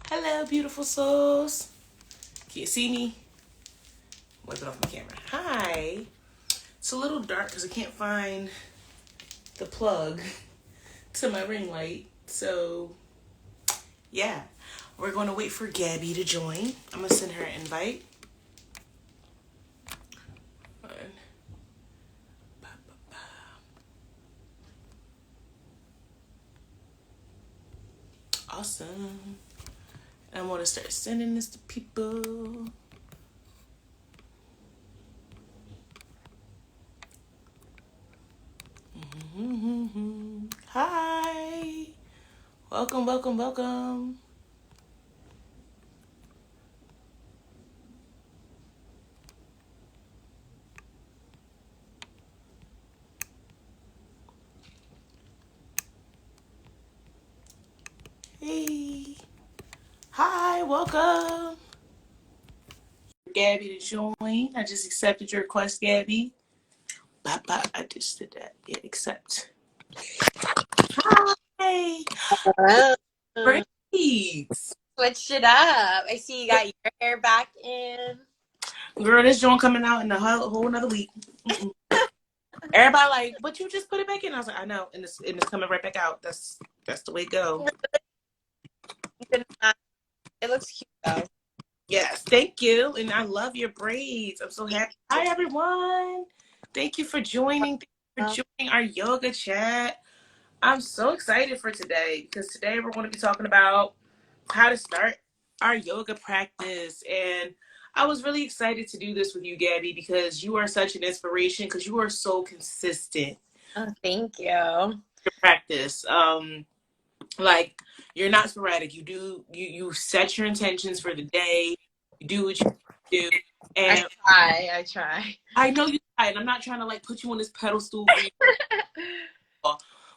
Hello, beautiful souls. Can you see me? Wipe it off my camera. Hi. It's a little dark because I can't find the plug to my ring light. So, yeah. We're going to wait for Gabby to join. I'm going to send her an invite. Awesome. I'm going to start sending this to people. Hi. Welcome, welcome, welcome. Hey. Hi, welcome. Gabby to join. I just accepted your request, Gabby. Bop, bop. I just did that. Yeah, accept. Hi. Hello. Braids. Switched it up. I see you got your hair back in. Girl, this joint coming out in a whole another week. Everybody like, but you just put it back in. I was like, I know, and it's coming right back out. That's the way it go. It looks cute though. Yes, thank you, and I love your braids. I'm so happy. Hi everyone. Thank you for joining. Thank you for joining our yoga chat. I'm so excited for today because today we're going to be talking about how to start our yoga practice. And I was really excited to do this with you, Gabby, because you are such an inspiration because you are so consistent Oh, thank you. to practice. Like you're not sporadic. You set your intentions for the day. You do what you do. I And try. I try. I know you try, and I'm not trying to like put you on this pedestal for you,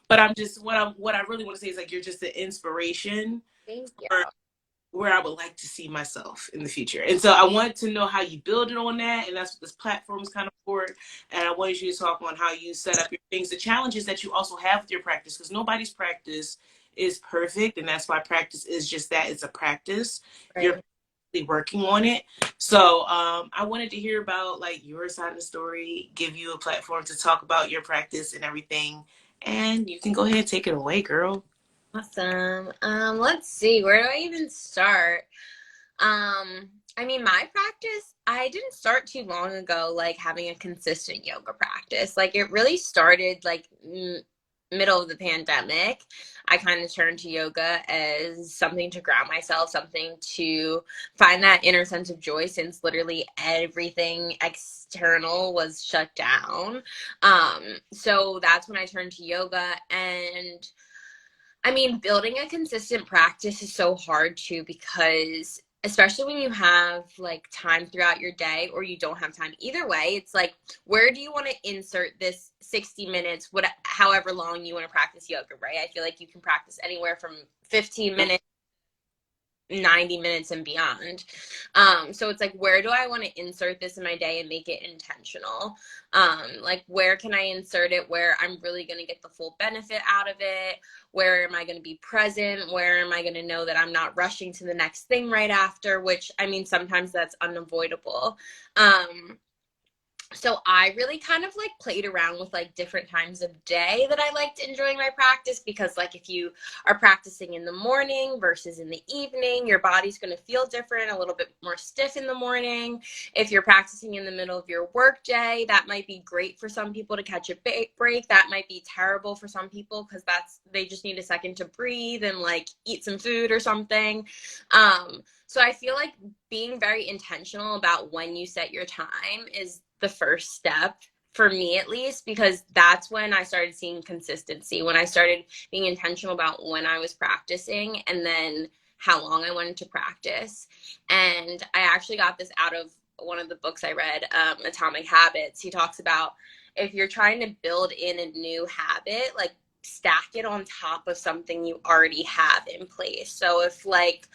but I'm just what I really want to say is like you're just an inspiration Thank you. for where I would like to see myself in the future. And so I want to know how you build it on that. And that's what this platform is kind of for. And I wanted you to talk on how you set up your things, the challenges that you also have with your practice, because nobody's practice is perfect. And that's why practice is just that. It's a practice. Right. You're working on it. So I wanted to hear about like your side of the story, give you a platform to talk about your practice and everything. And you can go ahead and take it away, girl. Awesome. Let's see. Where do I even start? I mean, my practice, I didn't start too long ago, like having a consistent yoga practice. Like it really started like middle of the pandemic. I kind of turned to yoga as something to ground myself, something to find that inner sense of joy since literally everything external was shut down. So that's when I turned to yoga. And I mean, building a consistent practice is so hard too because especially when you have like time throughout your day or you don't have time either way, it's like where do you want to insert this 60 minutes, what however long you want to practice yoga, right? I feel like you can practice anywhere from 15 minutes 90 minutes and beyond. So it's like, where do I want to insert this in my day and make it intentional? Like, where can I insert it where I'm really going to get the full benefit out of it? Where am I going to be present? Where am I going to know that I'm not rushing to the next thing right after? Which, I mean, sometimes that's unavoidable. So I really kind of like played around with like different times of day that I liked enjoying my practice because like if you are practicing in the morning versus in the evening, your body's going to feel different, a little bit more stiff in the morning. If you're practicing in the middle of your work day, that might be great for some people to catch a break. That might be terrible for some people because they just need a second to breathe and like eat some food or something. So I feel like being very intentional about when you set your time is the first step for me at least, because that's when I started seeing consistency, when I started being intentional about when I was practicing and then how long I wanted to practice. And I actually got this out of one of the books I read, Atomic Habits. He talks about if you're trying to build in a new habit, like stack it on top of something you already have in place. So if like,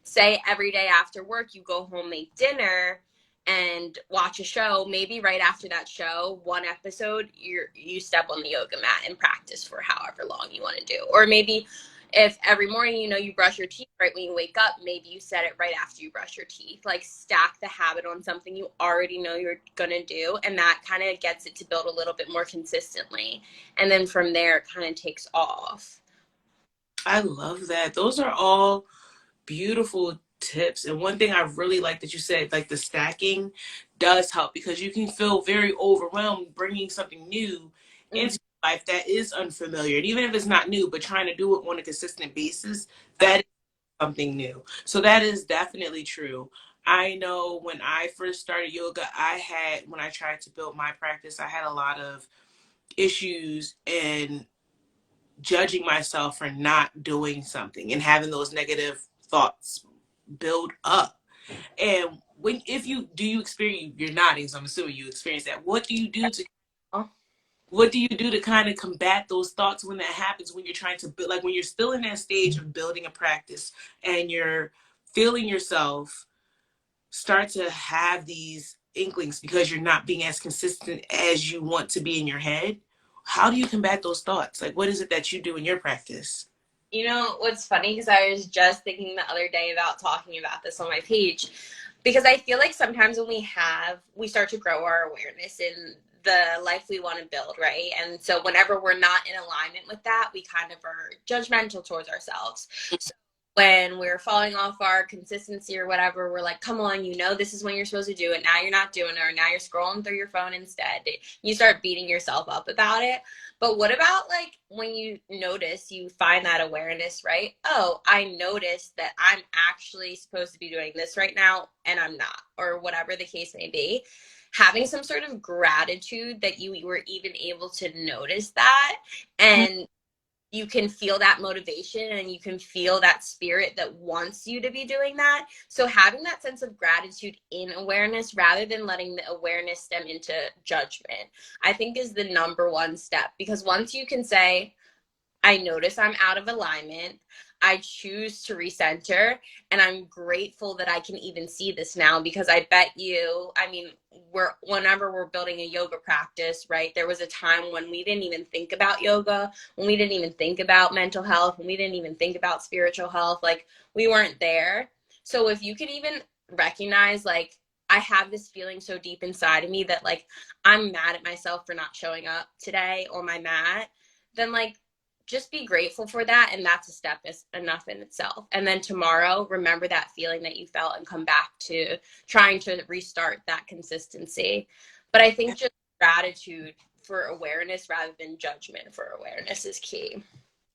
say every day after work you go home, make dinner and watch a show, maybe right after that show, one episode, you step on the yoga mat and practice for however long you want to do. Or maybe If every morning, you brush your teeth right when you wake up, maybe you set it right after you brush your teeth. Like stack the habit on something you already know you're going to do. And that kind of gets it to build a little bit more consistently. And then from there, it kind of takes off. I love that. Those are all beautiful tips. And one thing I really like that you said, like the stacking does help because you can feel very overwhelmed bringing something new Mm-hmm. into your life that is unfamiliar. And even if it's not new, but trying to do it on a consistent basis, that is something new. So that is definitely true. I know when I first started yoga, when I tried to build my practice, I had a lot of issues and judging myself for not doing something and having those negative thoughts build up. And when if you do you experience you're nodding, so I'm assuming you experience that. What do you do to kind of combat those thoughts when that happens when you're trying to build, like when you're still in that stage of building a practice and you're feeling yourself start to have these inklings because you're not being as consistent as you want to be in your head? How do you combat those thoughts? Like what is it that you do in your practice? What's funny, because I was just thinking the other day about talking about this on my page, because I feel like sometimes when we start to grow our awareness in the life we want to build, right? And so whenever we're not in alignment with that, we kind of are judgmental towards ourselves. So when we're falling off our consistency or whatever, we're like, come on, this is when you're supposed to do it. Now you're not doing it, or now you're scrolling through your phone instead. You start beating yourself up about it. But what about like when you find that awareness, right? Oh, I noticed that I'm actually supposed to be doing this right now and I'm not, or whatever the case may be. Having some sort of gratitude that you were even able to notice that, and you can feel that motivation and you can feel that spirit that wants you to be doing that. So having that sense of gratitude in awareness rather than letting the awareness stem into judgment, I think is the number one step. Because once you can say, I notice I'm out of alignment, I choose to recenter, and I'm grateful that I can even see this now, because I bet you, I mean, whenever we're building a yoga practice, right? There was a time when we didn't even think about yoga, when we didn't even think about mental health, when we didn't even think about spiritual health, like we weren't there. So if you could even recognize, like, I have this feeling so deep inside of me that like I'm mad at myself for not showing up today on my mat, then like just be grateful for that, and that's a step is enough in itself. And then tomorrow, remember that feeling that you felt and come back to trying to restart that consistency. But I think just gratitude for awareness rather than judgment for awareness is key.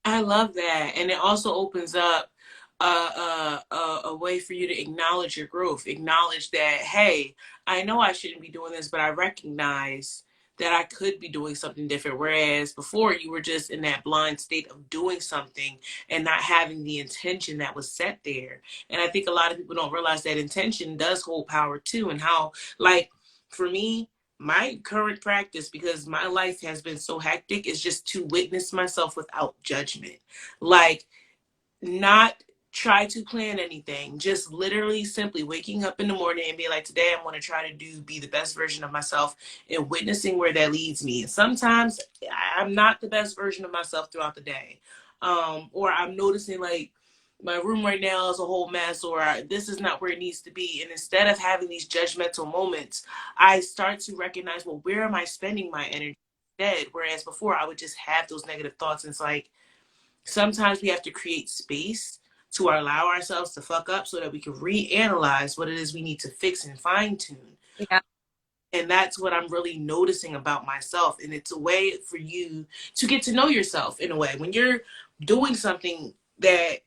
I love that. And it also opens up a way for you to acknowledge your growth. Acknowledge that, hey, I know I shouldn't be doing this, but I recognize that I could be doing something different. Whereas before you were just in that blind state of doing something and not having the intention that was set there. And I think a lot of people don't realize that intention does hold power too. And how, like, for me, my current practice, because my life has been so hectic, is just to witness myself without judgment. Like, not try to plan anything, just literally simply waking up in the morning and be like, today I'm going to try to be the best version of myself, and witnessing where that leads me. And sometimes I'm not the best version of myself throughout the day, or I'm noticing like my room right now is a whole mess, or this is not where it needs to be. And instead of having these judgmental moments, I start to recognize, well, where am I spending my energy instead? Whereas before I would just have those negative thoughts. And it's like, sometimes we have to create space to allow ourselves to fuck up so that we can reanalyze what it is we need to fix and fine tune. Yeah. And that's what I'm really noticing about myself. And it's a way for you to get to know yourself in a way. When you're doing something that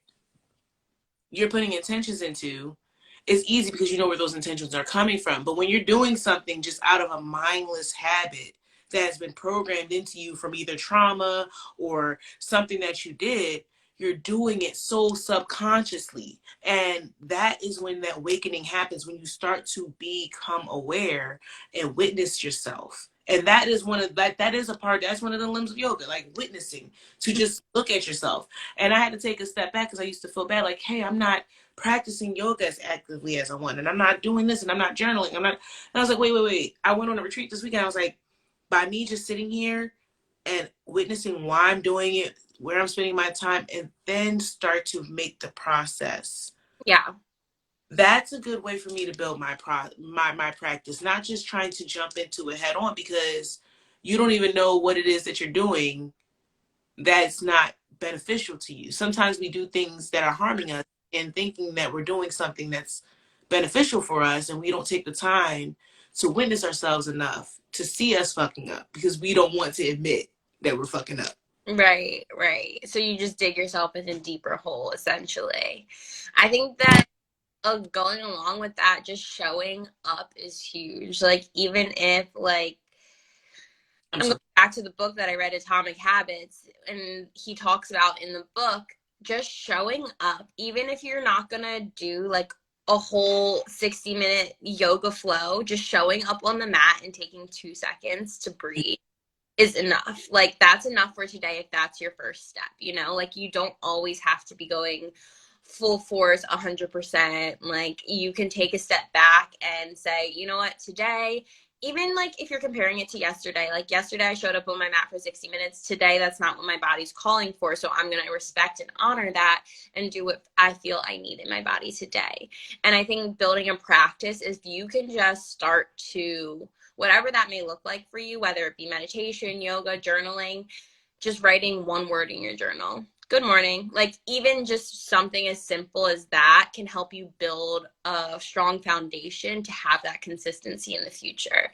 you're putting intentions into, it's easy because you know where those intentions are coming from. But when you're doing something just out of a mindless habit that has been programmed into you from either trauma or something that you did, you're doing it so subconsciously. And that is when that awakening happens, when you start to become aware and witness yourself. And that is that is a part, that's one of the limbs of yoga, like witnessing, to just look at yourself. And I had to take a step back because I used to feel bad, like, hey, I'm not practicing yoga as actively as I want, and I'm not doing this, and I'm not journaling. I'm not. And I was like, wait. I went on a retreat this weekend. I was like, by me just sitting here and witnessing why I'm doing it, where I'm spending my time, and then start to make the process. Yeah. That's a good way for me to build my practice, not just trying to jump into it head on, because you don't even know what it is that you're doing that's not beneficial to you. Sometimes we do things that are harming us and thinking that we're doing something that's beneficial for us, and we don't take the time to witness ourselves enough to see us fucking up because we don't want to admit that we're fucking up. Right, right. So you just dig yourself in a deeper hole, essentially. I think that going along with that, just showing up is huge. Like, even if, like, I'm I'm going so back to the book that I read, Atomic Habits, and he talks about in the book just showing up, even if you're not going to do like a whole 60-minute yoga flow, just showing up on the mat and taking 2 seconds to breathe is enough. Like, that's enough for today if that's your first step, you know? Like, you don't always have to be going full force 100%. Like, you can take a step back and say, you know what, today, even like if you're comparing it to yesterday, like yesterday I showed up on my mat for 60 minutes. Today, that's not what my body's calling for. So I'm going to respect and honor that and do what I feel I need in my body today. And I think building a practice is you can just start to, whatever that may look like for you, whether it be meditation, yoga, journaling, just writing one word in your journal. Good morning. Like, even just something as simple as that can help you build a strong foundation to have that consistency in the future.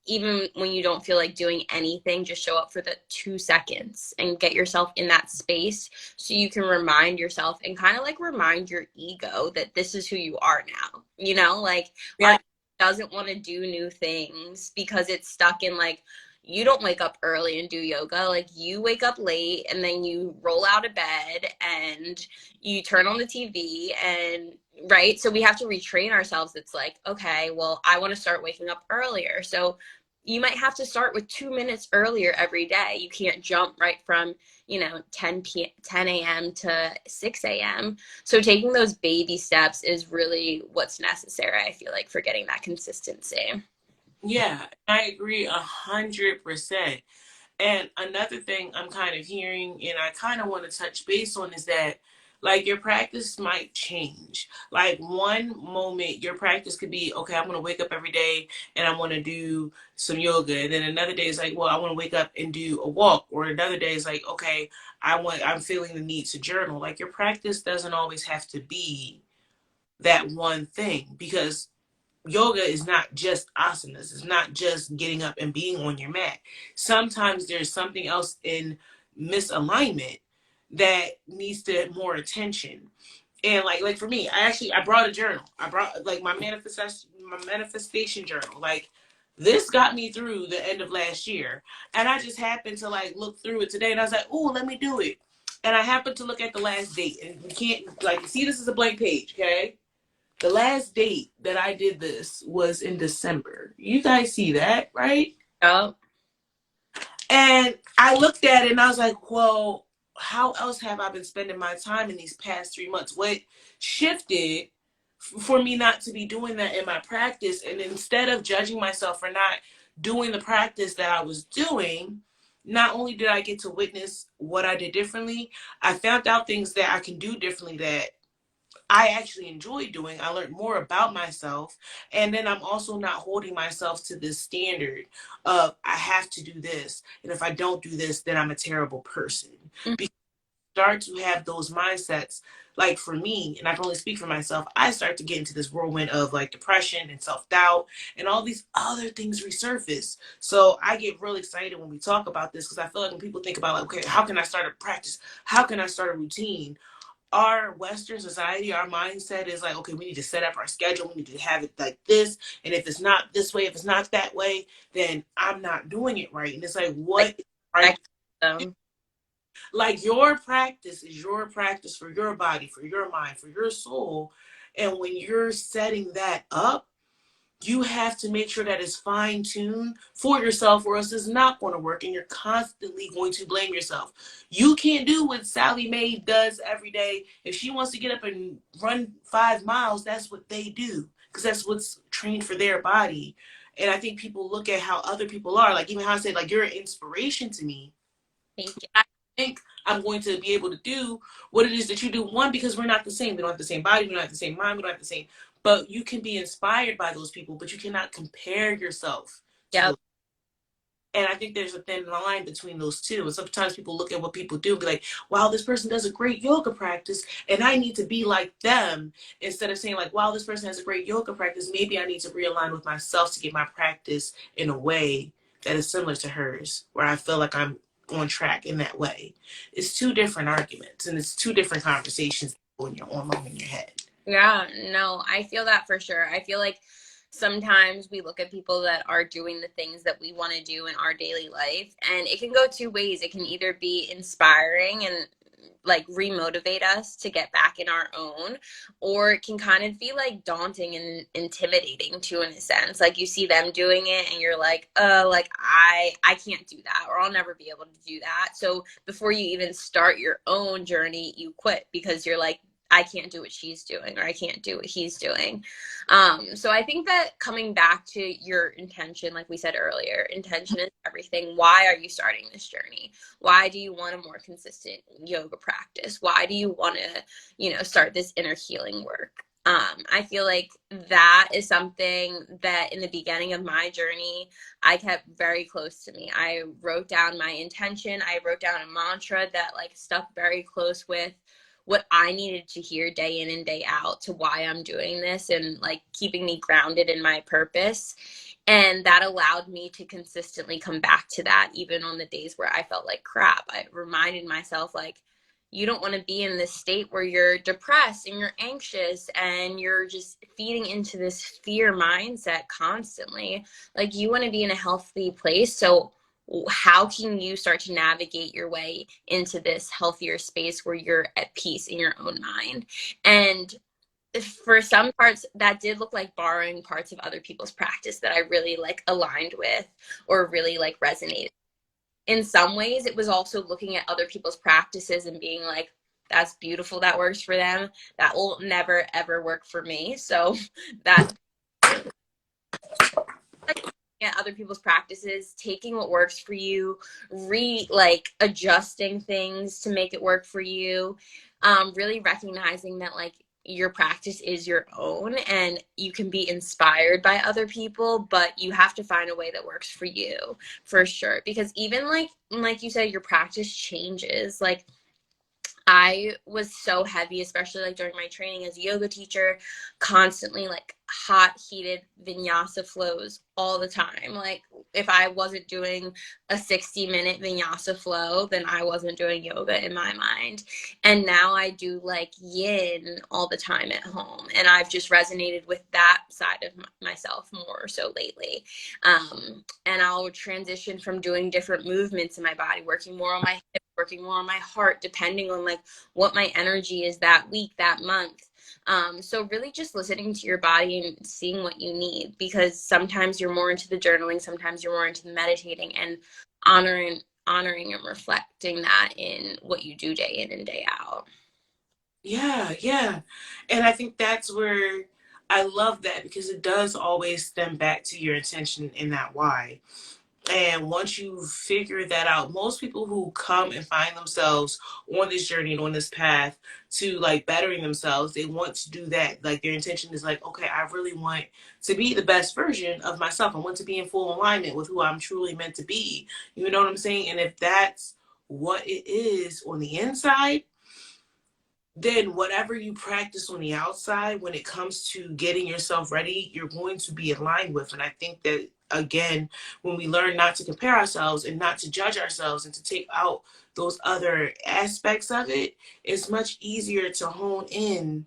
Even when you don't feel like doing anything, just show up for the 2 seconds and get yourself in that space so you can remind yourself and kind of like remind your ego that this is who you are now. You know, like, our yeah, doesn't want to do new things because it's stuck in like, you don't wake up early and do yoga. Like, you wake up late and then you roll out of bed and you turn on the TV, and right. So we have to retrain ourselves. It's like, okay, well, I want to start waking up earlier. So you might have to start with 2 minutes earlier every day. You can't jump right from, 10 a.m. to 6 a.m. So taking those baby steps is really what's necessary, I feel like, for getting that consistency. yeah, I agree 100%. And another thing I'm kind of hearing, and I kind of want to touch base on, is that like your practice might change. Like one moment, your practice could be, okay, I'm going to wake up every day and I want to do some yoga. And then another day is like, well, I want to wake up and do a walk. Or another day is like, okay, I'm feeling the need to journal. Like your practice doesn't always have to be that one thing, because yoga is not just asanas. It's not just getting up and being on your mat. Sometimes there's something else in misalignment that needs to more attention. And like for me, I brought a journal. I brought like my manifestation journal. Like this got me through the end of last year. And I just happened to like look through it today and I was like, oh, let me do it. And I happened to look at the last date. And you can't like see this is a blank page, okay? The last date that I did this was in December. You guys see that, right? Oh, And I looked at it and I was like, well, how else have I been spending my time in these past 3 months? What shifted for me not to be doing that in my practice? And instead of judging myself for not doing the practice that I was doing, not only did I get to witness what I did differently, I found out things that I can do differently that I actually enjoy doing. I learned more about myself. And then I'm also not holding myself to this standard of I have to do this. And if I don't do this, then I'm a terrible person. Because I start to have those mindsets. Like for me, and I can only speak for myself, I start to get into this whirlwind of like depression and self doubt and all these other things resurface. So I get really excited when we talk about this because I feel like when people think about like, okay, how can I start a practice? How can I start a routine? Our Western society, our mindset is like, okay, we need to set up our schedule. We need to have it like this. And if it's not this way, if it's not that way, then I'm not doing it right. And it's like, like, what are I, um, like your practice is your practice for your body, for your mind, for your soul. And when you're setting that up, you have to make sure that it's fine tuned for yourself, or else it's not going to work. And you're constantly going to blame yourself. You can't do what Sally Mae does every day. If she wants to get up and run 5 miles, that's what they do because that's what's trained for their body. And I think people look at how other people are, like even how I said, like you're an inspiration to me. thank you. I think I'm going to be able to do what it is that you do. One, because we're not the same. We don't have the same body. We don't have the same mind. We don't have the same. But you can be inspired by those people, but you cannot compare yourself to Yep. those. And I think there's a thin line between those two. And sometimes people look at what people do and be like, wow, this person does a great yoga practice and I need to be like them. Instead of saying like, wow, this person has a great yoga practice. Maybe I need to realign with myself to get my practice in a way that is similar to hers, where I feel like I'm on track in that way. It's two different arguments and it's two different conversations when you're on in your head. Yeah, no, I feel that for sure. I feel like sometimes we look at people that are doing the things that we want to do in our daily life, and it can go two ways. It can either be inspiring and like remotivate us to get back in our own, or it can kind of be like daunting and intimidating too, in a sense. Like you see them doing it and you're like, like I can't do that, or I'll never be able to do that. So before you even start your own journey, you quit because you're like, I can't do what she's doing, or I can't do what he's doing. So I think that coming back to your intention, like we said earlier, intention is everything. Why are you starting this journey? Why do you want a more consistent yoga practice? Why do you want to, start this inner healing work? I feel like that is something that in the beginning of my journey, I kept very close to me. I wrote down my intention. I wrote down a mantra that like stuck very close with what I needed to hear day in and day out to why I'm doing this, and like keeping me grounded in my purpose. And that allowed me to consistently come back to that even on the days where I felt like crap. I reminded myself, like, you don't want to be in this state where you're depressed and you're anxious and you're just feeding into this fear mindset constantly. Like, you want to be in a healthy place. So how can you start to navigate your way into this healthier space where you're at peace in your own mind? And for some parts that did look like borrowing parts of other people's practice that I really like aligned with or really like resonated. In some ways it was also looking at other people's practices and being like, that's beautiful, that works for them, that will never ever work for me. So that at other people's practices, taking what works for you, like adjusting things to make it work for you, really recognizing that like your practice is your own and you can be inspired by other people, but you have to find a way that works for you, for sure. Because even like you said, your practice changes. Like I was so heavy, especially like during my training as a yoga teacher, constantly like hot, heated vinyasa flows all the time. Like if I wasn't doing a 60-minute vinyasa flow, then I wasn't doing yoga in my mind. And now I do like yin all the time at home. And I've just resonated with that side of myself more so lately. And I'll transition from doing different movements in my body, working more on my hips, working more on my heart, depending on like what my energy is that week, that month. So really just listening to your body and seeing what you need, because sometimes you're more into the journaling, sometimes you're more into the meditating, and honoring and reflecting that in what you do day in and day out. Yeah, yeah. And I think that's where I love that, because it does always stem back to your intention and that why. And once you figure that out, most people who come and find themselves on this journey and on this path to like bettering themselves, they want to do that. Like their intention is like, okay, I really want to be the best version of myself. I want to be in full alignment with who I'm truly meant to be. You know what I'm saying? And if that's what it is on the inside, then whatever you practice on the outside, when it comes to getting yourself ready, you're going to be aligned with. And I think that, again, when we learn not to compare ourselves and not to judge ourselves and to take out those other aspects of it, it's much easier to hone in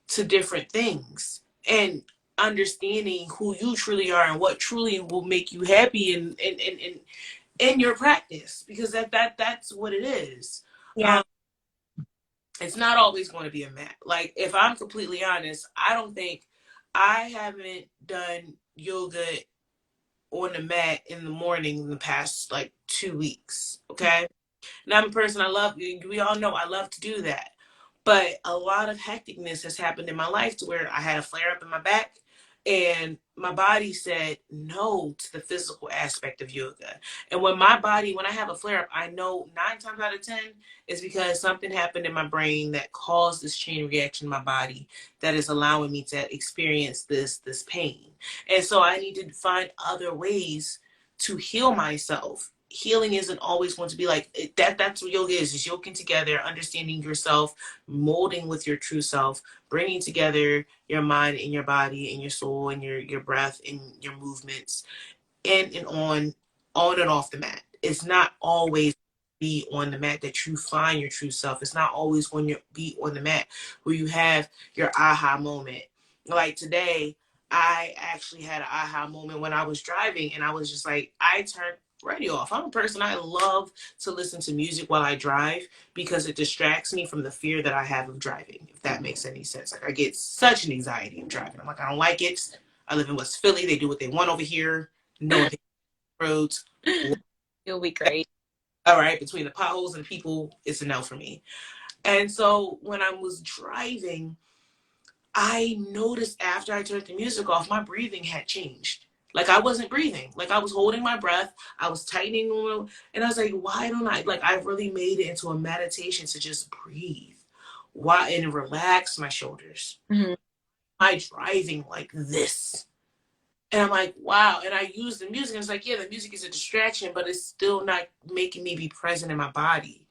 to different things and understanding who you truly are and what truly will make you happy in your practice, because that's what it is. Yeah. It's not always going to be a mat. Like, if I'm completely honest, I don't think I haven't done yoga on the mat in the morning in the past like 2 weeks. Okay. And I'm a person, I love, we all know I love to do that. But a lot of hecticness has happened in my life to where I had a flare up in my back And my body said no to the physical aspect of yoga. And when my body, when I have a flare up, I know 9 times out of 10 is because something happened in my brain that caused this chain reaction in my body that is allowing me to experience this pain. And so I need to find other ways to heal myself. Healing isn't always going to be like that. That's what yoga is yoking together, understanding yourself, molding with your true self, bringing together your mind and your body and your soul and your breath and your movements in and on and off the mat. It's not always be on the mat that you find your true self. It's not always going to be on the mat where you have your aha moment. Like today, I actually had an aha moment when I was driving, and I was just like, I turned radio off. I'm a person, I love to listen to music while I drive because it distracts me from the fear that I have of driving, if that makes any sense. Like I get such an anxiety of driving. I'm like, I don't like it. I live in West Philly. They do what they want over here. No one pays roads. You'll be great. All right, between the potholes and people, it's a no for me. And so when I was driving, I noticed after I turned the music off, my breathing had changed. Like I wasn't breathing. Like I was holding my breath. I was tightening, and I was like, why don't I? Like I really made it into a meditation to just breathe, why and relax my shoulders. Mm-hmm. I driving like this. And I'm like, wow. And I use the music. And it's like, yeah, the music is a distraction, but it's still not making me be present in my body.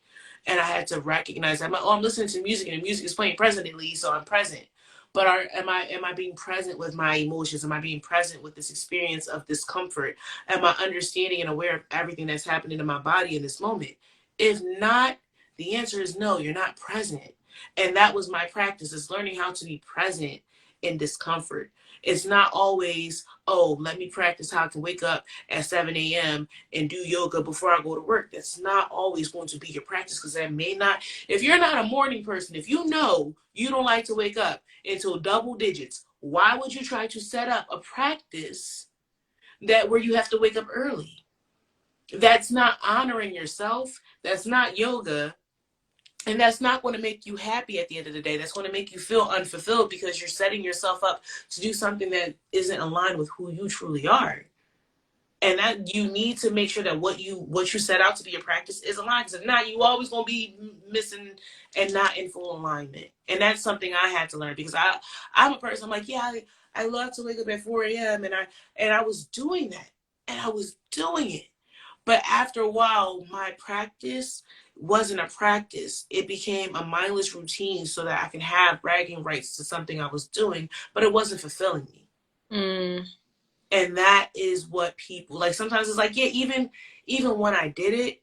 And I had to recognize that. I'm listening to music and the music is playing presently, so I'm present. But am I being present with my emotions? Am I being present with this experience of discomfort? Am I understanding and aware of everything that's happening in my body in this moment? If not, the answer is no, you're not present. And that was my practice, is learning how to be present in discomfort. It's not always, oh, let me practice how to wake up at 7 a.m. and do yoga before I go to work. That's not always going to be your practice, because that may not, if you're not a morning person, if you know you don't like to wake up until double digits, why would you try to set up a practice that where you have to wake up early? That's not honoring yourself. That's not yoga. And that's not going to make you happy at the end of the day. That's going to make you feel unfulfilled because you're setting yourself up to do something that isn't aligned with who you truly are. And that you need to make sure that what you set out to be your practice is aligned. Because if not, you always gonna be missing and not in full alignment. And that's something I had to learn, because I'm a person. I'm like, yeah, I love to wake up at 4 a.m. and I was doing that, and I was doing it. But after a while, my practice wasn't a practice. It became a mindless routine so that I can have bragging rights to something I was doing, but it wasn't fulfilling me. Mm. And that is what people like. Sometimes it's like, yeah, even when I did it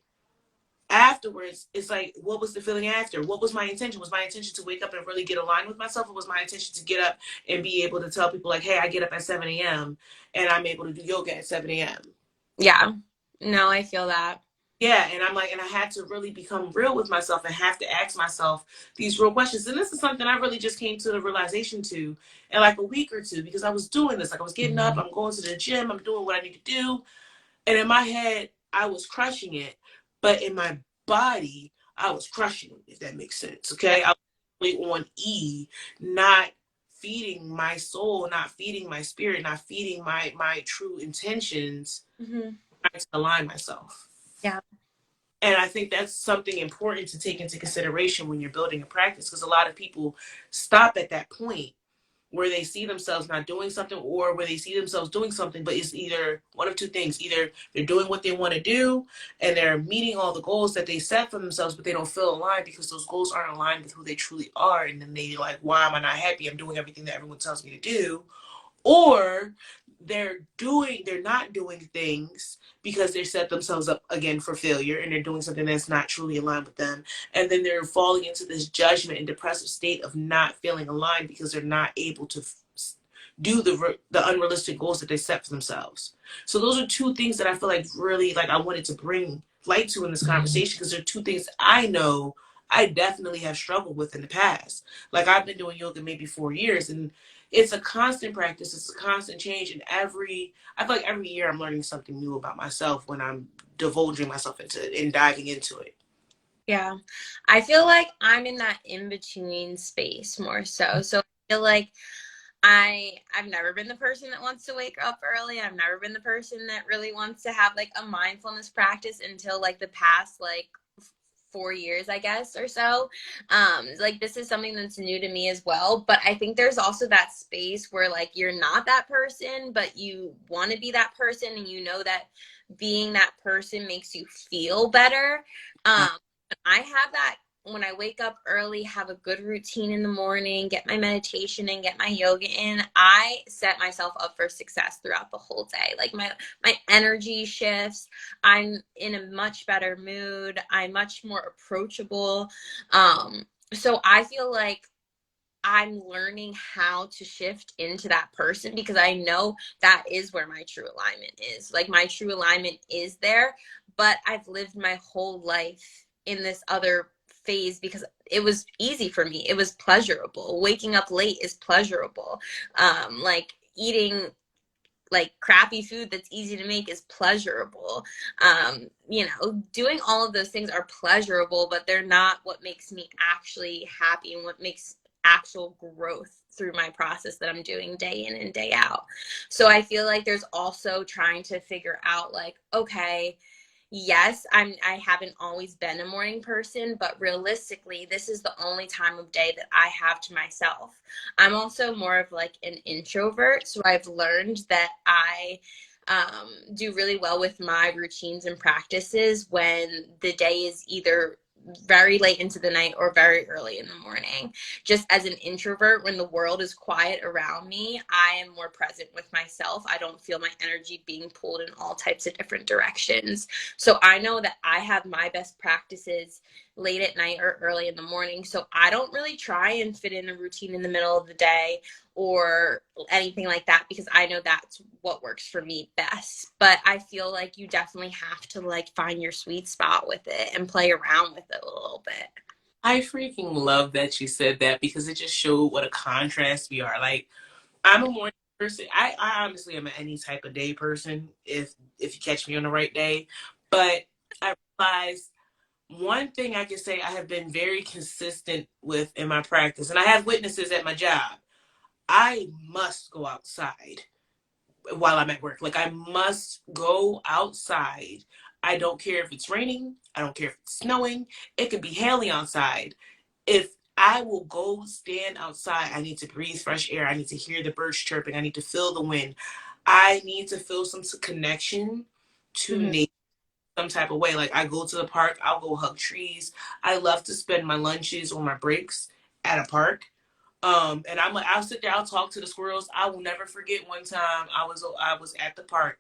afterwards, it's like, what was the feeling after? What was my intention? Was my intention to wake up and really get aligned with myself? Or was my intention to get up and be able to tell people like, hey, I get up at 7 a.m. and I'm able to do yoga at 7 a.m. Yeah. No, I feel that. Yeah, and I'm like, and I had to really become real with myself and have to ask myself these real questions. And this is something I really just came to the realization to in like a week or two, because I was doing this. Like I was getting up, I'm going to the gym, I'm doing what I need to do. And in my head, I was crushing it. But in my body, I was crushing it, if that makes sense. Yeah. Okay. I was really on E, not feeding my soul, not feeding my spirit, not feeding my true intentions, Mm-hmm. trying to align myself. Yeah. And I think that's something important to take into consideration when you're building a practice, because a lot of people stop at that point where they see themselves not doing something, or where they see themselves doing something, but it's either one of two things. Either they're doing what they want to do and they're meeting all the goals that they set for themselves, but they don't feel aligned because those goals aren't aligned with who they truly are. And then they like, why am I not happy? I'm doing everything that everyone tells me to do. Or they're not doing things because they set themselves up again for failure, and they're doing something that's not truly aligned with them, and then they're falling into this judgment and depressive state of not feeling aligned because they're not able to do the unrealistic goals that they set for themselves. So those are two things that I feel like really like I wanted to bring light to in this conversation, because they're two things I know I definitely have struggled with in the past. Like I've been doing yoga maybe 4 years, and it's a constant practice. It's a constant change. And I feel like every year I'm learning something new about myself when I'm divulging myself into it and diving into it. Yeah. I feel like I'm in that in between space more so. So I feel like I've never been the person that wants to wake up early. I've never been the person that really wants to have like a mindfulness practice until like the past like 4 years, I guess, or so. Like this is something that's new to me as well. But I think there's also that space where like you're not that person, but you want to be that person, and you know that being that person makes you feel better. Um, I have that when I wake up early, have a good routine in the morning, get my meditation and get my yoga in, I set myself up for success throughout the whole day. Like my energy shifts. I'm in a much better mood. I'm much more approachable. So I feel like I'm learning how to shift into that person because I know that is where my true alignment is. Like my true alignment is there, but I've lived my whole life in this other phase because it was easy for me. It was pleasurable. Waking up late is pleasurable. Like eating like crappy food that's easy to make is pleasurable. Doing all of those things are pleasurable, but they're not what makes me actually happy and what makes actual growth through my process that I'm doing day in and day out. So I feel like there's also trying to figure out like, okay, yes, I haven't always been a morning person, but realistically, this is the only time of day that I have to myself. I'm also more of like an introvert, so I've learned that I do really well with my routines and practices when the day is either very late into the night or very early in the morning. Just as an introvert, when the world is quiet around me, I am more present with myself. I don't feel my energy being pulled in all types of different directions. So I know that I have my best practices late at night or early in the morning. So I don't really try and fit in a routine in the middle of the day or anything like that because I know that's what works for me best. But I feel like you definitely have to like find your sweet spot with it and play around with it a little bit. I freaking love that you said that because it just showed what a contrast we are. Like, I'm a morning person. I honestly am any type of day person if you catch me on the right day. But I realized one thing I can say I have been very consistent with in my practice, and I have witnesses at my job. I must go outside while I'm at work. Like I must go outside. I don't care if it's raining. I don't care if it's snowing. It could be hailing outside. If I will go stand outside, I need to breathe fresh air. I need to hear the birds chirping. I need to feel the wind. I need to feel some connection to Mhm. nature some type of way. Like I go to the park, I'll go hug trees. I love to spend my lunches or my breaks at a park. And I'll sit there, I'll talk to the squirrels. I will never forget one time I was at the park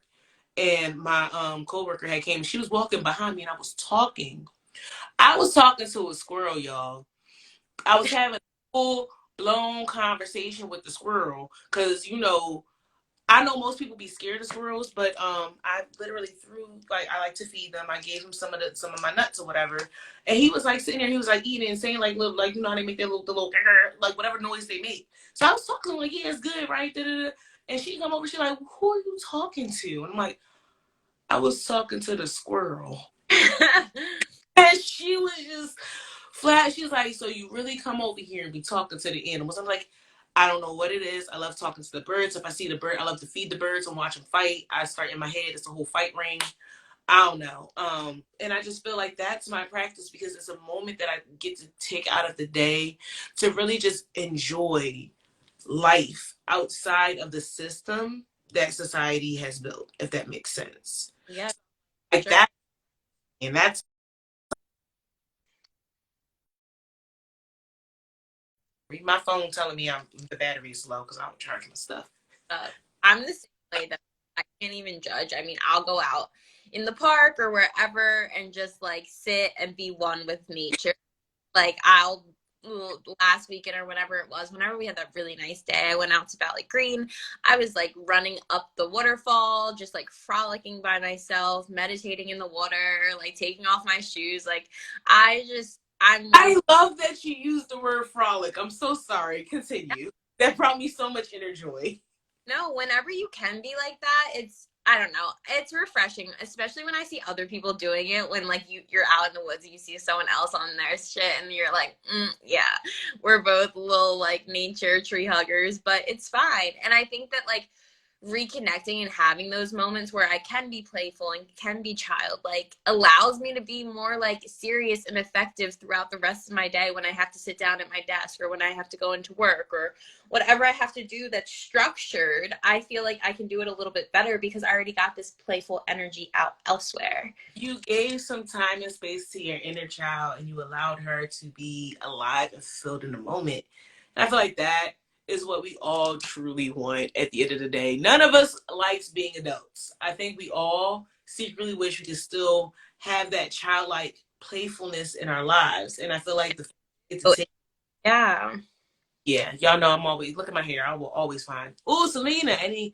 and my coworker had came. She was walking behind me and I was talking. I was talking to a squirrel, y'all. I was having a full blown conversation with the squirrel because I know most people be scared of squirrels, but I literally threw like I like to feed them. I gave him some of my nuts or whatever, and he was like sitting there. He was like eating and saying like little like how they make that little the little like whatever noise they make. So I was talking to him like yeah it's good right da-da-da. And she come over. She like who are you talking to? And I'm like I was talking to the squirrel. And she was just flat. She was like, so you really come over here and be talking to the animals? I'm like, I don't know what it is. I love talking to the birds. If I see the bird, I love to feed the birds and watch them fight. I start in my head, it's a whole fight ring. I don't know. And I just feel like that's my practice because it's a moment that I get to take out of the day to really just enjoy life outside of the system that society has built, if that makes sense. Yeah, Like sure. that, and that's my phone telling me the battery's low because I don't charge my stuff. I'm the same way that I can't even judge. I mean, I'll go out in the park or wherever and just like sit and be one with nature. Like I'll last weekend or whenever it was, whenever we had that really nice day, I went out to Valley Green. I was like running up the waterfall, just like frolicking by myself, meditating in the water, like taking off my shoes. Like I'm one of I love that you used the word frolic. I'm so sorry. Continue. That brought me so much inner joy. no, whenever you can be like that, I don't know. It's refreshing, especially when I see other people doing it. When like you're out in the woods and you see someone else on their shit, and you're like, yeah, we're both little like nature tree huggers, but it's fine. And I think that like reconnecting and having those moments where I can be playful and can be childlike allows me to be more like serious and effective throughout the rest of my day when I have to sit down at my desk or when I have to go into work or whatever I have to do that's structured. I feel like I can do it a little bit better because I already got this playful energy out elsewhere. You gave some time and space to your inner child and you allowed her to be alive and fulfilled in the moment. And I feel like that is what we all truly want at the end of the day. None of us likes being adults. I think we all secretly wish we could still have that childlike playfulness in our lives. And I feel like the get to Oh, take, yeah. yeah, y'all know I'm always, look at my hair. I will always find, oh, Selena, any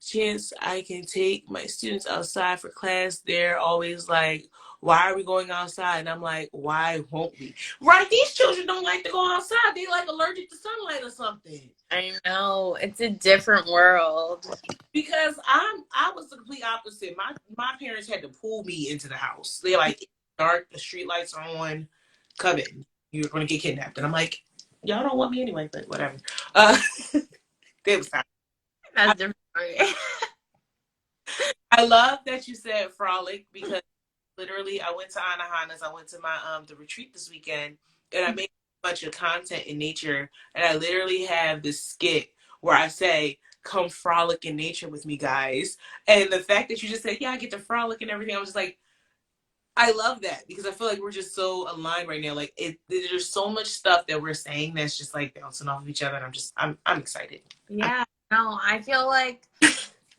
chance I can take my students outside for class, they're always like, why are we going outside? And I'm like, why won't we? Right? These children don't like to go outside. They like allergic to sunlight or something. I know. It's a different world. Because I was the complete opposite. My parents had to pull me into the house. They're like, it's dark, the street lights are on, come in. You're gonna get kidnapped. And I'm like, y'all don't want me anyway, but whatever. Uh it was time. That's different. I love that you said frolic because literally I went to Anahanas. I went to my the retreat this weekend and I made a bunch of content in nature and I literally have this skit where I say, come frolic in nature with me, guys. And the fact that you just said, yeah, I get to frolic and everything, I was just like, I love that because I feel like we're just so aligned right now. Like there's so much stuff that we're saying that's just like bouncing off of each other. And I'm excited. Yeah, no, I feel like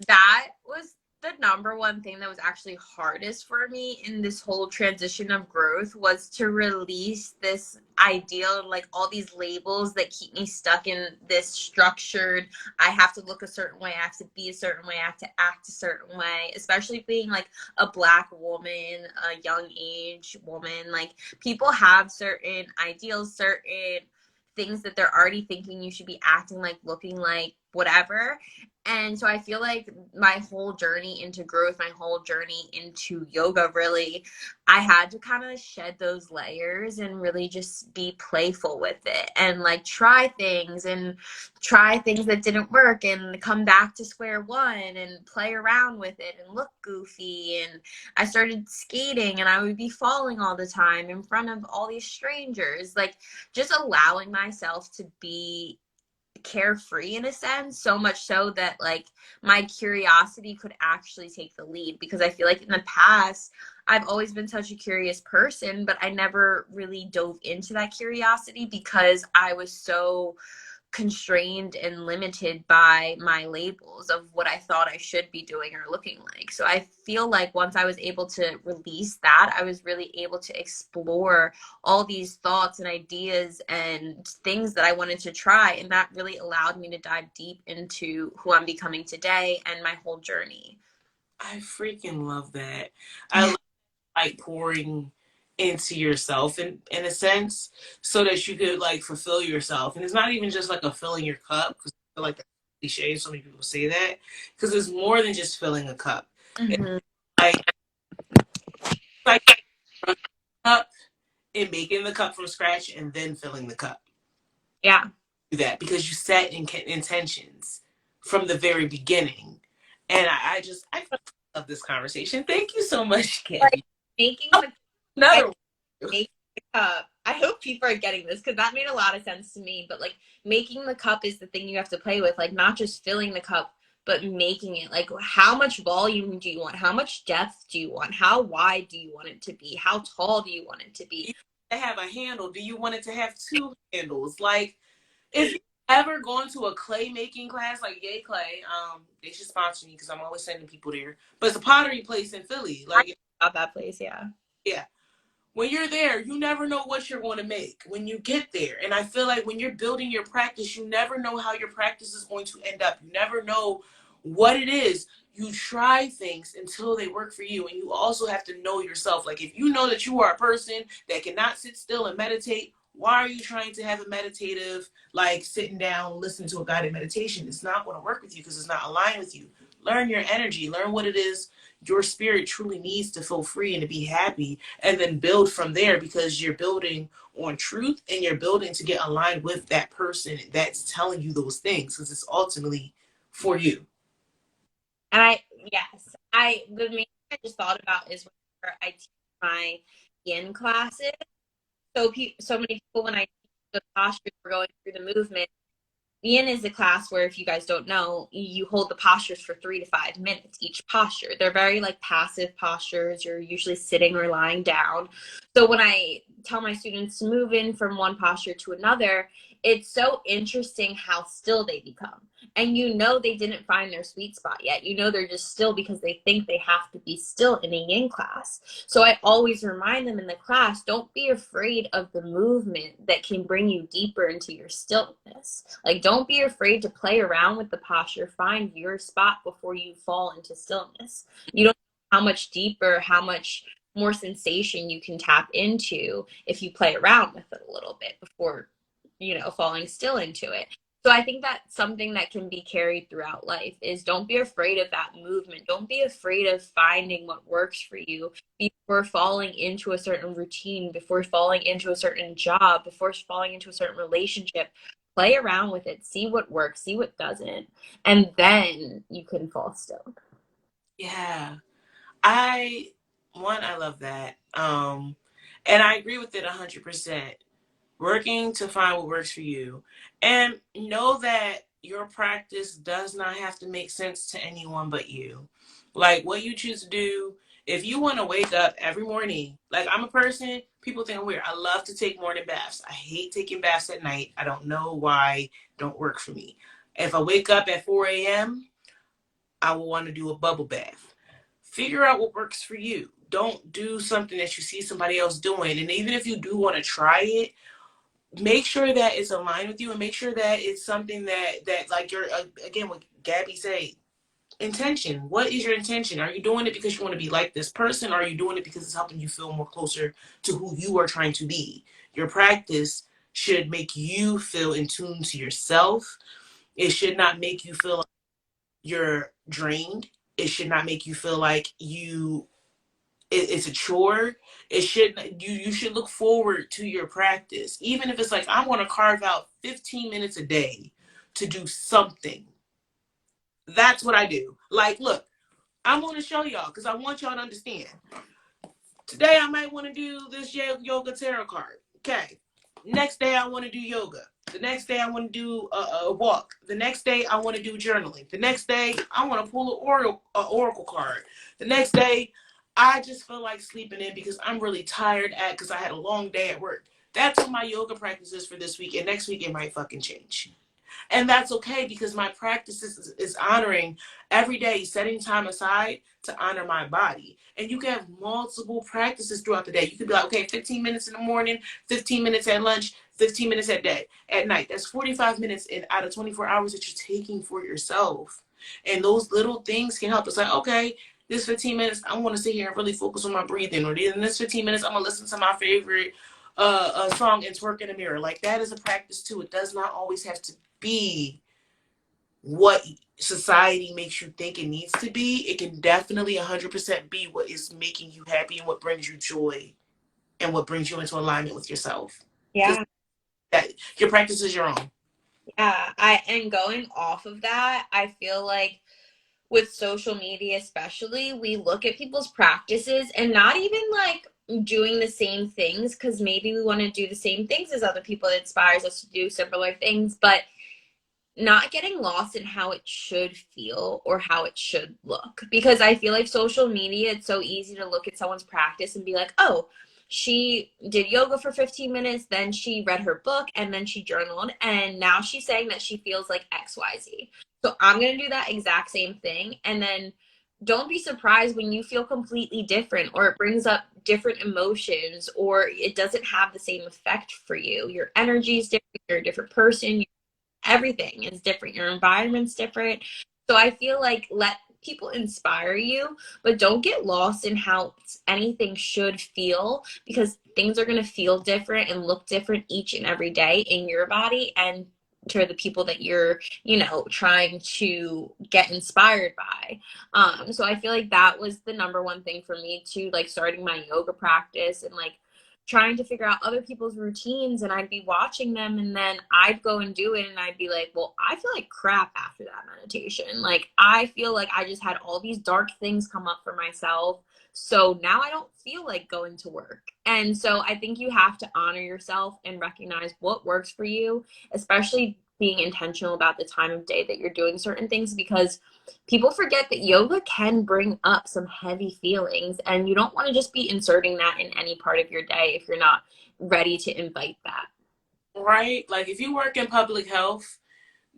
that was the number one thing that was actually hardest for me in this whole transition of growth was to release this ideal, like all these labels that keep me stuck in this structured, I have to look a certain way, I have to be a certain way, I have to act a certain way, especially being like a Black woman, a young age woman. Like people have certain ideals, certain things that they're already thinking you should be acting like, looking like, whatever. And so I feel like my whole journey into growth, my whole journey into yoga, really, I had to kind of shed those layers and really just be playful with it and like try things that didn't work and come back to square one and play around with it and look goofy. And I started skating and I would be falling all the time in front of all these strangers, like just allowing myself to be carefree in a sense, so much so that like my curiosity could actually take the lead, because I feel like in the past I've always been such a curious person, but I never really dove into that curiosity because I was so constrained and limited by my labels of what I thought I should be doing or looking like. So I feel like once I was able to release that, I was really able to explore all these thoughts and ideas and things that I wanted to try. And that really allowed me to dive deep into who I'm becoming today and my whole journey. I freaking love that. I love like pouring into yourself in a sense so that you could like fulfill yourself. And it's not even just like a filling your cup because I feel like that's cliche. So many people say that because it's more than just filling a cup. It's Mm-hmm. like like cup and making the cup from scratch and then filling the cup. Yeah. Do that because you set intentions from the very beginning. And I love this conversation. Thank you so much, Like Gabby. making Oh, the another making the cup. I hope people are getting this because that made a lot of sense to me. But like making the cup is the thing you have to play with, like not just filling the cup, but making it. Like how much volume do you want? How much depth do you want? How wide do you want it to be? How tall do you want it to be? to have a handle? Do you want it to have two handles? Like if you ever gone to a clay making class, like Yay Clay, they should sponsor me because I'm always sending people there. But it's a pottery place in Philly. I Like got that place, yeah. yeah. When you're there, you never know what you're going to make when you get there. And I feel like when you're building your practice, you never know how your practice is going to end up. You never know what it is. You try things until they work for you. And you also have to know yourself. Like if you know that you are a person that cannot sit still and meditate, why are you trying to have a meditative, like sitting down, listening to a guided meditation? It's not going to work with you because it's not aligned with you. learn your energy, learn what it is your spirit truly needs to feel free and to be happy, and then build from there, because you're building on truth and you're building to get aligned with that person that's telling you those things, because it's ultimately for you. And the main thing I just thought about is whenever I teach my yin classes. So many people, when I teach the posture, we're going through the movement. Yin is a class where, if you guys don't know, you hold the postures for 3 to 5 minutes each posture. They're very like passive postures. You're usually sitting or lying down. So when I tell my students to move in from one posture to another, it's so interesting how still they become. And they didn't find their sweet spot yet. They're just still because they think they have to be still in a yin class. So I always remind them in the class, don't be afraid of the movement that can bring you deeper into your stillness. Like, don't be afraid to play around with the posture. Find your spot before you fall into stillness. You don't know how much deeper, how much more sensation you can tap into if you play around with it a little bit before, falling still into it. So I think that's something that can be carried throughout life is don't be afraid of that movement. Don't be afraid of finding what works for you before falling into a certain routine, before falling into a certain job, before falling into a certain relationship. Play around with it, see what works, see what doesn't, and then you can fall still. Yeah. I love that. And I agree with it 100%. Working to find what works for you, and know that your practice does not have to make sense to anyone but you. Like, what you choose to do, if you want to wake up every morning, like, I'm a person, people think I'm weird, I love to take morning baths. I hate taking baths at night. I don't know why. Don't work for me. If I wake up at 4 a.m., I will want to do a bubble bath. Figure out what works for you. Don't do something that you see somebody else doing. And even if you do want to try it, make sure that it's aligned with you, and make sure that it's something that like you're, again, what Gabby said, intention. What is your intention? Are you doing it because you want to be like this person, or are you doing it because it's helping you feel more closer to who you are trying to be? Your practice should make you feel in tune to yourself. It should not make you feel like you're drained. It should not make you feel like it's a chore. It should, you should look forward to your practice, even if it's like, I want to carve out 15 minutes a day to do something. That's what I do. Like, look, I'm going to show y'all because I want y'all to understand. Today I might want to do this yoga tarot card. Okay. Next day I want to do yoga. The next day I want to do a walk. The next day I want to do journaling. The next day I want to pull an oracle card. The next day I just feel like sleeping in because I'm really tired because I had a long day at work. That's what my yoga practice is for this week, and next week it might fucking change. And that's okay, because my practice is honoring every day, setting time aside to honor my body. And you can have multiple practices throughout the day. You could be like, okay, 15 minutes in the morning, 15 minutes at lunch, 15 minutes at night. That's 45 minutes out of 24 hours that you're taking for yourself. And those little things can help us. Like, okay, this 15 minutes, I want to sit here and really focus on my breathing. Or in this 15 minutes, I'm going to listen to my favorite a song and twerk in the mirror. Like, that is a practice too. It does not always have to be what society makes you think it needs to be. It can definitely 100% be what is making you happy and what brings you joy and what brings you into alignment with yourself. Because Yeah. that your practice is your own. Yeah, and going off of that, I feel like with social media especially, we look at people's practices and not even like doing the same things because maybe we want to do the same things as other people. It inspires us to do similar things, but not getting lost in how it should feel or how it should look. Because I feel like social media, it's so easy to look at someone's practice and be like, oh, she did yoga for 15 minutes, then she read her book, and then she journaled, and now she's saying that she feels like XYZ. So I'm going to do that exact same thing. And then don't be surprised when you feel completely different, or it brings up different emotions, or it doesn't have the same effect for you. Your energy is different, you're a different person, everything is different, your environment's different. So I feel like let people inspire you, but don't get lost in how anything should feel, because things are going to feel different and look different each and every day in your body, and to the people that you're, trying to get inspired by. So I feel like that was the number one thing for me too, like starting my yoga practice and like trying to figure out other people's routines, and I'd be watching them and then I'd go and do it and I'd be like, well, I feel like crap after that meditation. Like I feel like I just had all these dark things come up for myself. So now I don't feel like going to work. And so I think you have to honor yourself and recognize what works for you, especially being intentional about the time of day that you're doing certain things, because people forget that yoga can bring up some heavy feelings, and you don't want to just be inserting that in any part of your day if you're not ready to invite that. Right? Like if you work in public health,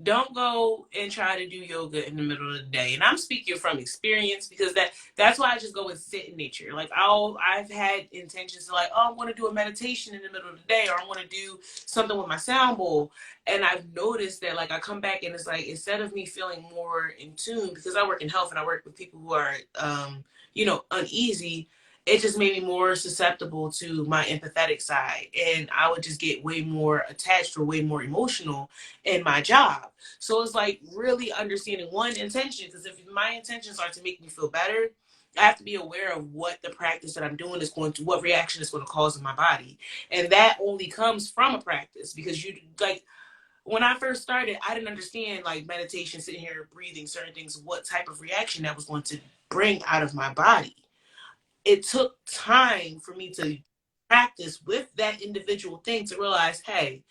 don't go and try to do yoga in the middle of the day. And I'm speaking from experience because that's why I just go and sit in nature. Like I've had intentions to like, oh, I want to do a meditation in the middle of the day, or I want to do something with my sound bowl. And I've noticed that like I come back and it's like instead of me feeling more in tune, because I work in health and I work with people who are uneasy, it just made me more susceptible to my empathetic side. And I would just get way more attached or way more emotional in my job. So it's like really understanding one intention, because if my intentions are to make me feel better, I have to be aware of what the practice that I'm doing is going to, what reaction it's going to cause in my body. And that only comes from a practice, because you like, when I first started, I didn't understand like meditation, sitting here breathing certain things, what type of reaction that was going to bring out of my body. It took time for me to practice with that individual thing to realize, hey,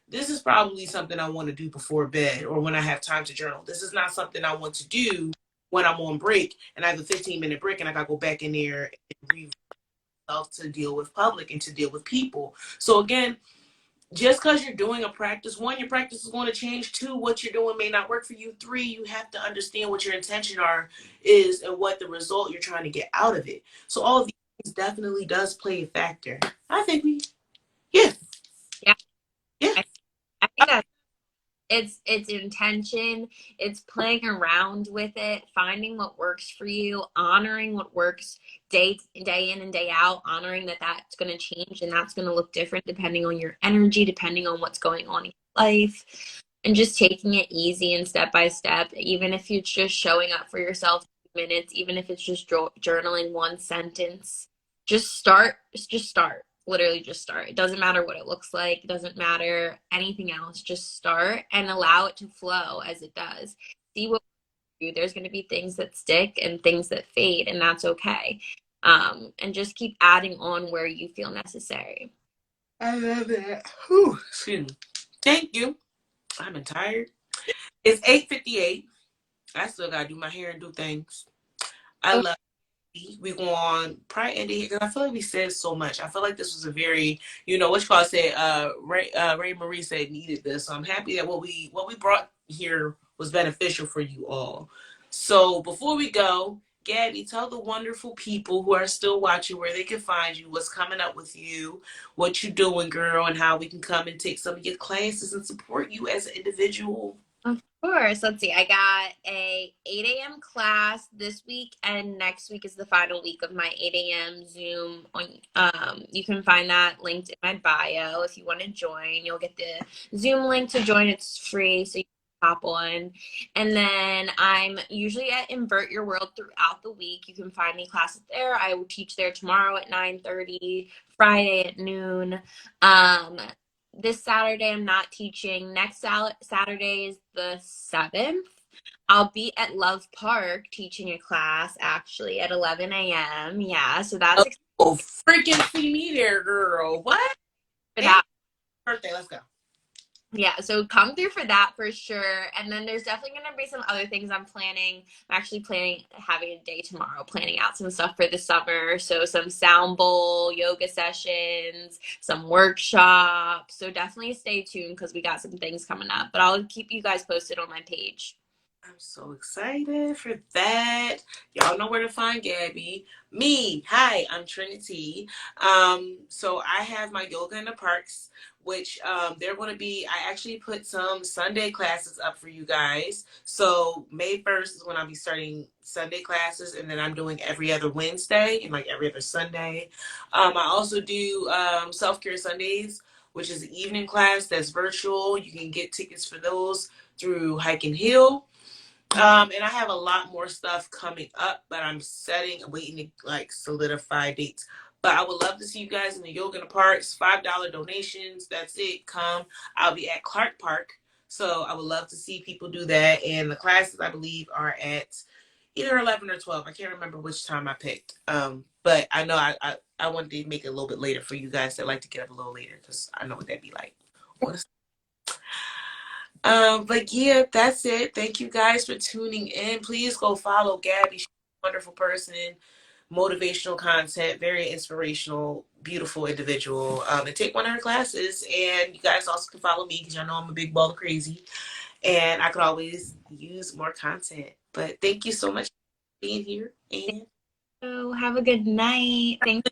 this is probably something I want to do before bed or when I have time to journal. This is not something I want to do when I'm on break and I have a 15-minute break and I got to go back in there and breathe myself to deal with public and to deal with people. So again, just because you're doing a practice, one, your practice is going to change. Two, what you're doing may not work for you. Three, you have to understand what your intention is and what the result you're trying to get out of it. So all of these things definitely does play a factor. I think yeah, Yeah, yeah. I think that it's intention, it's playing around with it, finding what works for you, honoring what works day in and day out, honoring that that's going to change and that's going to look different depending on your energy, depending on what's going on in your life, and just taking it easy and step by step, even if it's just showing up for yourself 2 minutes, even if it's just journaling one sentence. Just start, literally just start. It doesn't matter what it looks like, it doesn't matter anything else. Just start and allow it to flow as it does. See what you do. There's going to be things that stick and things that fade, and that's okay. And just keep adding on where you feel necessary. I love that. Whew, excuse me. Thank you. I've been tired. It's 8:58. I still gotta do my hair and do things. I Oh, love we go on probably end it here because I feel like we said so much. I feel like this was a very, what you call it, said Ray Marie said needed this. So I'm happy that what we brought here was beneficial for you all. So before we go, Gabby, tell the wonderful people who are still watching where they can find you, what's coming up with you, what you doing, girl, and how we can come and take some of your classes and support you as an individual. of course. Let's see. I got a 8 a.m. class this week, and next week is the final week of my 8 a.m. Zoom. You can find that linked in my bio. If you want to join, you'll get the Zoom link to join. It's free, so you can hop on. And then I'm usually at Invert Your World throughout the week. You can find me classes there. I will teach there tomorrow at 9:30, Friday at noon. This Saturday I'm not teaching. Next Saturday is the 7th. I'll be at Love Park teaching a class actually at 11 a.m. Yeah, so that's exciting Oh, freaking see me there, girl. What? for Hey, that. birthday, let's go. Yeah, so come through for that for sure. And then there's definitely going to be some other things I'm planning. I'm actually planning having a day tomorrow, planning out some stuff for the summer. So some sound bowl, yoga sessions, some workshops. So definitely stay tuned because we got some things coming up. But I'll keep you guys posted on my page. I'm so excited for that. Y'all know where to find Gabby. Me, hi, I'm Trinity. So I have my yoga in the parks, which they're going to be. I actually put some Sunday classes up for you guys. So May 1st is when I'll be starting Sunday classes, and then I'm doing every other Wednesday and like every other Sunday. I also do self care Sundays which is an evening class that's virtual. You can get tickets for those through Hike and Heal. And I have a lot more stuff coming up, but I'm waiting to like solidify dates. But I would love to see you guys in the Yoga in the Parks. $5 donations. That's it. Come. I'll be at Clark Park. So I would love to see people do that. And the classes, I believe, are at either 11 or 12. I can't remember which time I picked. But I know I wanted to make it a little bit later for you guys that like to get up a little later because I know what that'd be like. But yeah, that's it. Thank you guys for tuning in. Please go follow Gabbi. She's a wonderful person, motivational content, very inspirational, beautiful individual. And take one of her classes. And you guys also can follow me because y'all know I'm a big ball of crazy. And I could always use more content. But thank you so much for being here. And So have a good night. Thanks.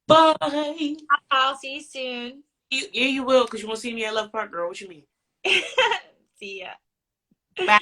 bye. I'll see you soon. Yeah, you will, because you won't see me at Love Park, girl. What you mean? See ya. Bye.